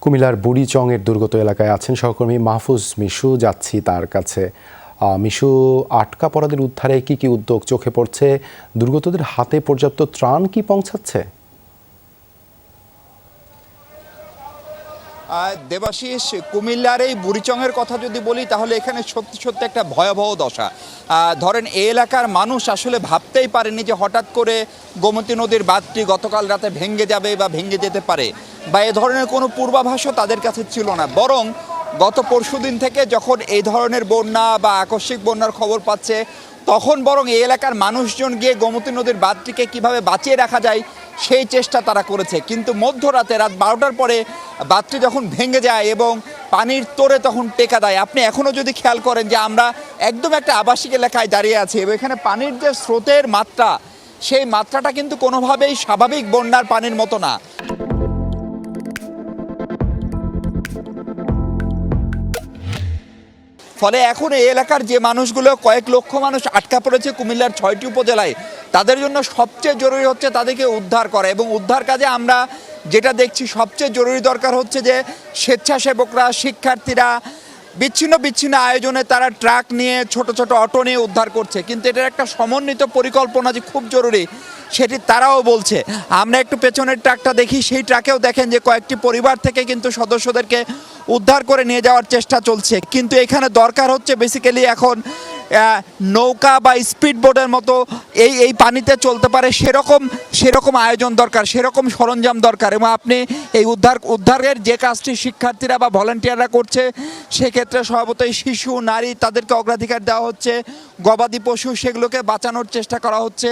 কুমিল্লার বুড়িচংয়ের দুর্গত এলাকায় আছেন সহকর্মী মাহফুজ মিশু। যাচ্ছি তার কাছে। মিশু, আটকা পড়াদের উদ্ধারে কি কি উদ্যোগ চোখে পড়ছে? দুর্গতদের হাতে পর্যাপ্ত ত্রাণ কি পৌঁছাচ্ছে? দেবাশিস, কুমিল্লার এই বুড়িচংয়ের কথা যদি বলি তাহলে এখানে সত্যি সত্যি একটা ভয়াবহ দশা। ধরেন এই এলাকার মানুষ আসলে ভাবতেই পারেনি যে হঠাৎ করে গোমতী নদীর বাঁধটি গতকাল রাতে ভেঙে যাবে বা ভেঙে যেতে পারে, বা এ ধরনের কোনো পূর্বাভাসও তাদের কাছে ছিল না। বরং গত পরশুদিন থেকে যখন এই ধরনের বন্যা বা আকস্মিক বন্যার খবর পাচ্ছে, তখন বরং এই এলাকার মানুষজন গিয়ে গোমতী নদীর বাঁধটিকে কিভাবে বাঁচিয়ে রাখা যায় সেই চেষ্টা তারা করেছে। কিন্তু মধ্যরাতে রাত 12টার পরে বাঁধটি যখন ভেঙে যায় এবং পানির তোরে তখন টেকা দেয়, আপনি এখনও যদি খেয়াল করেন যে আমরা একদম একটা আবাসিক এলাকায় দাঁড়িয়ে আছি এবং এখানে পানির যে স্রোতের মাত্রা, সেই মাত্রাটা কিন্তু কোনোভাবেই স্বাভাবিক বন্যার পানির মতো না। ফলে এখন এই এলাকার যে মানুষগুলো, কয়েক লক্ষ মানুষ আটকা পড়েছে কুমিল্লার 6টি উপজেলায়, তাদের জন্য সবচেয়ে জরুরি হচ্ছে তাদেরকে উদ্ধার করা। এবং উদ্ধার কাজে আমরা যেটা দেখছি সবচেয়ে জরুরি দরকার হচ্ছে যে স্বেচ্ছাসেবকরা, শিক্ষার্থীরা বিচ্ছিন্ন আয়োজনে তারা ট্রাক নিয়ে, ছোট ছোট অটো নিয়ে উদ্ধার করছে। কিন্তু এটার একটা সমন্বিত পরিকল্পনা যে খুব জরুরি, সেটি তারাও বলছে। আমরা একটু পেছনের ট্রাকটা দেখি, সেই ট্রাকেও দেখেন যে কয়েকটি পরিবার থেকে কিন্তু সদস্যদেরকে উদ্ধার করে নিয়ে যাওয়ার চেষ্টা চলছে। কিন্তু এখানে দরকার হচ্ছে বেসিক্যালি এখন নৌকা বা স্পিড বোটের মতো এই পানিতে চলতে পারে সেরকম আয়োজন দরকার, সেরকম সরঞ্জাম দরকার। এবং আপনি এই উদ্ধারের যে কাজটি শিক্ষার্থীরা বা ভলান্টিয়াররা করছে, সেক্ষেত্রে স্বভাবতই শিশু, নারী, তাদেরকে অগ্রাধিকার দেওয়া হচ্ছে। গবাদি পশু, সেগুলোকে বাঁচানোর চেষ্টা করা হচ্ছে।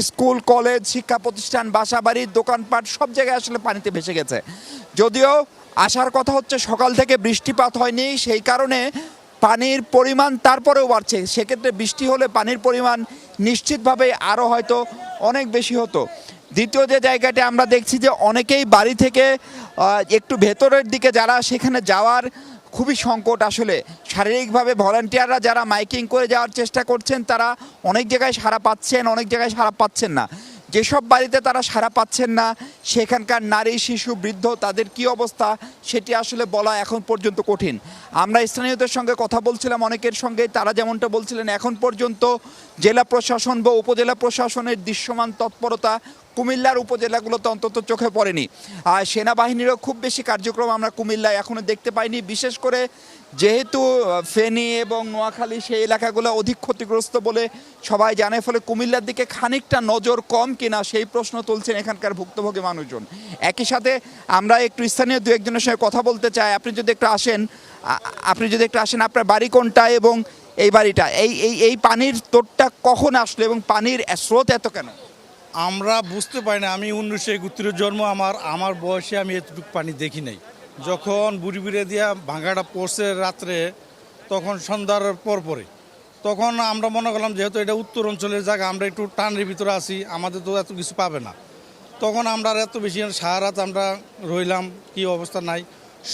স্কুল, কলেজ, শিক্ষা প্রতিষ্ঠান, বাসাবাড়ি, দোকানপাট সব জায়গায় আসলে পানিতে ভেসে গেছে। যদিও আসার কথা হচ্ছে সকাল থেকে বৃষ্টিপাত হয়নি, সেই কারণে পানির পরিমাণ তারপরেও বাড়ছে। সেক্ষেত্রে বৃষ্টি হলে পানির পরিমাণ নিশ্চিতভাবে আরও হয়তো অনেক বেশি হতো। দ্বিতীয় যে জায়গাটি আমরা দেখছি যে অনেকেই বাড়ি থেকে একটু ভেতরের দিকে যারা, সেখানে যাওয়ার খুবই সংকট। আসলে শারীরিকভাবে ভলান্টিয়াররা যারা মাইকিং করে যাওয়ার চেষ্টা করছেন, তারা অনেক জায়গায় সাড়া পাচ্ছেন, অনেক জায়গায় সাড়া পাচ্ছেন না। যেসব বাড়িতে তারা সাড়া পাচ্ছেন না, সেখানকার নারী, শিশু, বৃদ্ধ, তাদের কি অবস্থা সেটি আসলে বলা এখন পর্যন্ত কঠিন। আমরা স্থানীয়দের সঙ্গে কথা বলছিলাম, অনেকের সঙ্গে তারা যেমনটা বলছিলেন, এখন পর্যন্ত জেলা প্রশাসন বা উপজেলা প্রশাসনের দৃশ্যমান তৎপরতা কুমিল্লার উপজেলাগুলোতে অন্তত চোখে পড়েনি। আর সেনাবাহিনীরও খুব বেশি কার্যক্রম আমরা কুমিল্লায় এখনও দেখতে পাইনি। বিশেষ করে যেহেতু ফেনী এবং নোয়াখালী সেই এলাকাগুলো অধিক ক্ষতিগ্রস্ত বলে সবাই জানে, ফলে কুমিল্লার দিকে খানিকটা নজর কম কিনা সেই প্রশ্ন তুলছেন এখানকার ভুক্তভোগী মানুষজন। একই সাথে আমরা একটু স্থানীয় দু একজনের সঙ্গে কথা বলতে চাই। আপনি যদি একটু আসেন, আপনার বাড়ি কোনটা এবং এই বাড়িটা, এই পানির তোড়টা কখন আসলো এবং পানির স্রোত এত কেন? আমরা বুঝতে পারি না। আমি 1971 জন্ম, আমার বয়সে আমি এতটুকু পানি দেখি নাই। যখন বুড়ি দিয়া ভাঙাটা পড়ছে রাত্রে, তখন সন্ধ্যার পরে তখন আমরা মনে করলাম যেহেতু এটা উত্তর অঞ্চলের জায়গা, আমরা একটু টানের ভিতরে আছি, আমাদের তো এত কিছু পাবে না। তখন আমরা এত বেশি সারা রাত আমরা রইলাম, কি অবস্থা নাই।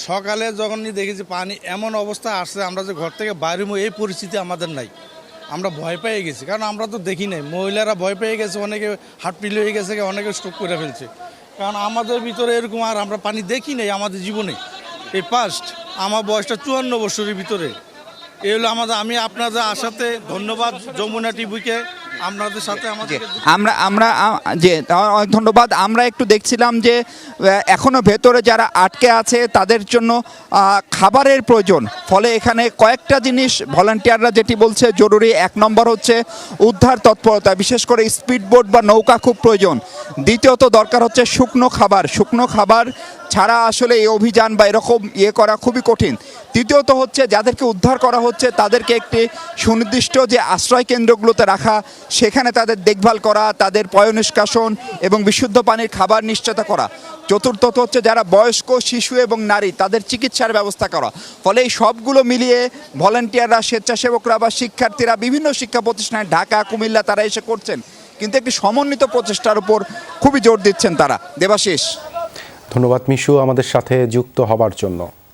সকালে যখন দেখি যে পানি এমন অবস্থা আসছে, আমরা যে ঘর থেকে বাইরে এই পরিস্থিতি আমাদের নাই। আমরা ভয় পেয়ে গেছি, কারণ আমরা তো দেখি নাই। মহিলারা ভয় পেয়ে গেছে, অনেকে হার্টপিল হয়ে গেছে, অনেকে স্ট্রোক করে ফেলছে। কারণ আমাদের ভিতরে এরকম আর আমরা পানি দেখি নাই আমাদের জীবনে। এই ফার্স্ট, আমার বয়সটা 54 বছরের ভিতরে। এই হলো আমাদের। আমি আপনাদের আশাতে ধন্যবাদ যমুনা টিভিকে, আপনাদের সাথে অনেক ধন্যবাদ। আমরা একটু দেখছিলাম যে এখনো ভেতরে যারা আটকে আছে তাদের জন্য খাবারের প্রয়োজন। ফলে এখানে কয়েকটা জিনিস ভলান্টিয়াররা যেটি বলছে জরুরি। 1 নম্বর হচ্ছে উদ্ধার তৎপরতা, বিশেষ করে স্পিড বোট বা নৌকা খুব প্রয়োজন। দ্বিতীয়ত দরকার হচ্ছে শুকনো খাবার ছাড়া আসলে এই অভিযান বা এরকম করা খুবই কঠিন। তৃতীয়ত হচ্ছে যাদেরকে উদ্ধার করা হচ্ছে তাদেরকে একটি সুনির্দিষ্ট যে আশ্রয় কেন্দ্রগুলোতে রাখা, সেখানে তাদের দেখভাল করা, তাদের পয় নিষ্কাশন এবং বিশুদ্ধ পানির খাবার নিশ্চয়তা করা। চতুর্থত হচ্ছে যারা বয়স্ক, শিশু এবং নারী, তাদের চিকিৎসার ব্যবস্থা করা। ফলে এই সবগুলো মিলিয়ে ভলান্টিয়াররা, স্বেচ্ছাসেবকরা বা শিক্ষার্থীরা বিভিন্ন শিক্ষা প্রতিষ্ঠানে ঢাকা, কুমিল্লা তারা এসে করছেন, কিন্তু একটি সমন্বিত প্রচেষ্টার উপর খুবই জোর দিচ্ছেন তারা। দেবাশিস, ধন্যবাদ মিশু আমাদের সাথে যুক্ত হবার জন্য।